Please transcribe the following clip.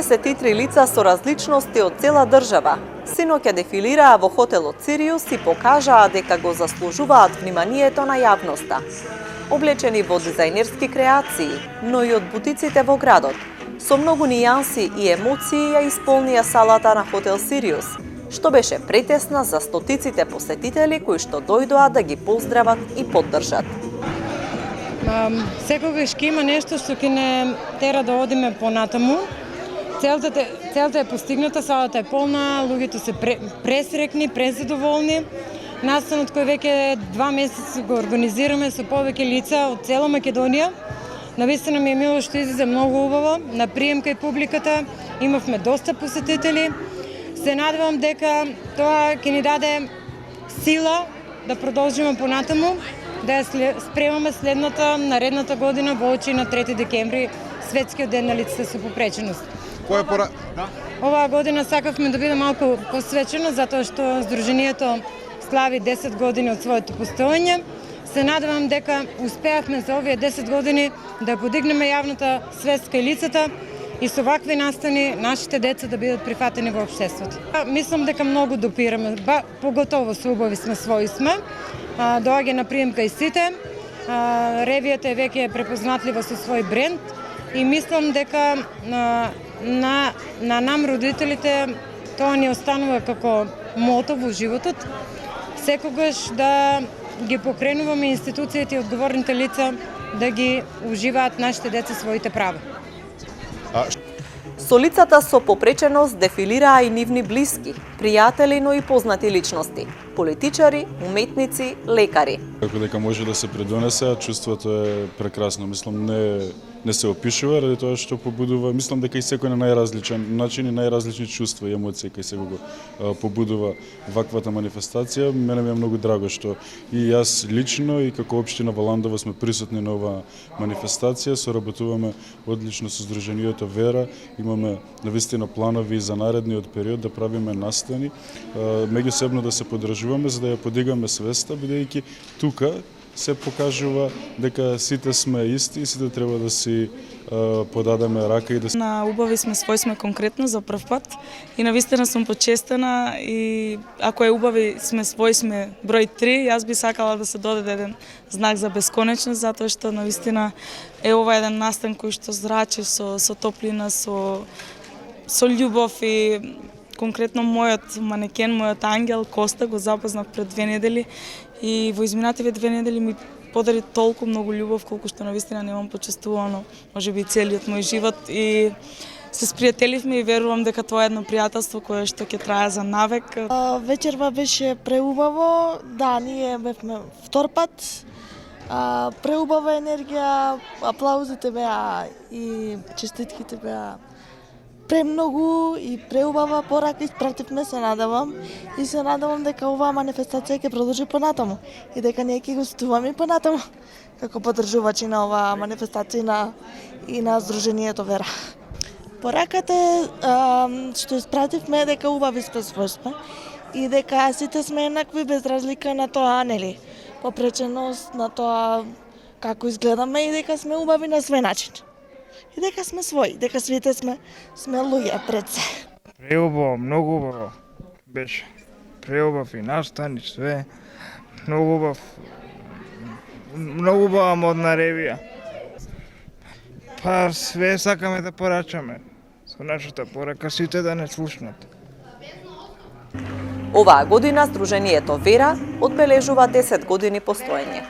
33 лица со различности од цела држава синоќа дефилираа во хотелот Сириус и покажаа дека го заслужуваат вниманието на јавноста. Облечени во дизајнерски креации, но и од бутиците во градот, со многу нијанси и емоции ја исполнија салата на хотел Сириус, што беше претесна за стотиците посетители кои што дојдоа да ги поздрават и поддржат. Секогаш ќе има нешто што ќе не тера да одиме понатаму. Целта е постигната, салата е полна, луѓето се пресрекни, презадоволни. Настанот кој веќе 2 месеца го организираме со повеќе лица од цела Македонија. Навистина ми е мило што излезе многу убаво, на прием кај публиката, имавме доста посетители. Се надевам дека тоа ќе ни даде сила да продолжиме понатаму, да ја спремаме наредната година во очи на 3 декември, светскиот ден на лицата со попреченост. Оваа година сакавме да биде малку посвечено, затоа што Сдруженијето слави 10 години од своето постоење. Се надевам дека успеавме за овие 10 години да подигнеме јавната свест кај лицата и со вакви настани нашите деца да бидат прифатени во општеството. Мислам дека многу допираме, поготово со убави сме, своји сме. Доаѓа на прием кај сите. Ревијата е веќе препознатлива со свој бренд и мислам дека на нам родителите тоа ни останува како мото во животот. Секогаш да ги покренуваме институциите и одговорните лица да ги уживаат нашите деца своите права. Со лицата со попреченост дефилираа и нивни блиски, пријатели, но и познати личности, политичари, уметници, лекари. Како дека може да се предонесе, чувството е прекрасно. Мислам, не се опишува, ради тоа што побудува, мислам дека и секој на најразличен начин и најразлични чувства и емоции кај се го побудува ваквата манифестација. Мене ми е многу драго што и јас лично и како општина во Ландово сме присутни на оваа манифестација, соработуваме одлично со Сдруженијето Вера, имаме навистина планови за наредниот период да правиме настани, меѓусебно да се поддржуваме за да ја подигаме свеста, бидејќи тука се покажува дека сите сме исти и сите треба да си подадеме рака и да на убави сме, свој сме конкретно за прв пат и навистина сум почестена и ако е убави сме, свој сме број 3, јас би сакала да се додаде еден знак за бесконечност, затоа што навистина е ова еден настан кој што зрачи со топлина, со љубов и конкретно мојот манекен, мојот ангел Коста го запознав пред 2 недели и во изминативе 2 недели ми подари толку многу љубов колку што навистина немам почувствувано, можеби целиот мој живот и се спријателивме и верувам дека тоа е едно пријателство кое што ќе трае за навек. Вечерва беше преубаво, да, ние бевме втор пат. Преубава енергија, аплаузите беа и честитките беа премногу и преубава порака испративме, се надевам и се надевам дека оваа манифестација ќе продолжи понатаму и дека ние ќе гостуваме понатаму како поддржувачи на оваа манифестација и на Сдруженијето Вера. Пораката што испративме е дека убави сме свој сме и дека сите сме еднакви без разлика на тоа, нели, попреченост, на тоа како изгледаме и дека сме убави на свој начин. И дека сме своји, дека сите сме луѓе пред се. Преубаво, многу убаво беше. Преубав и настани, све. Многу убава модна ревија. Па све сакаме да порачаме. Со нашата порака сите да не слушнат. Оваа година Сдруженијето Вера одбележува 10 години постоење.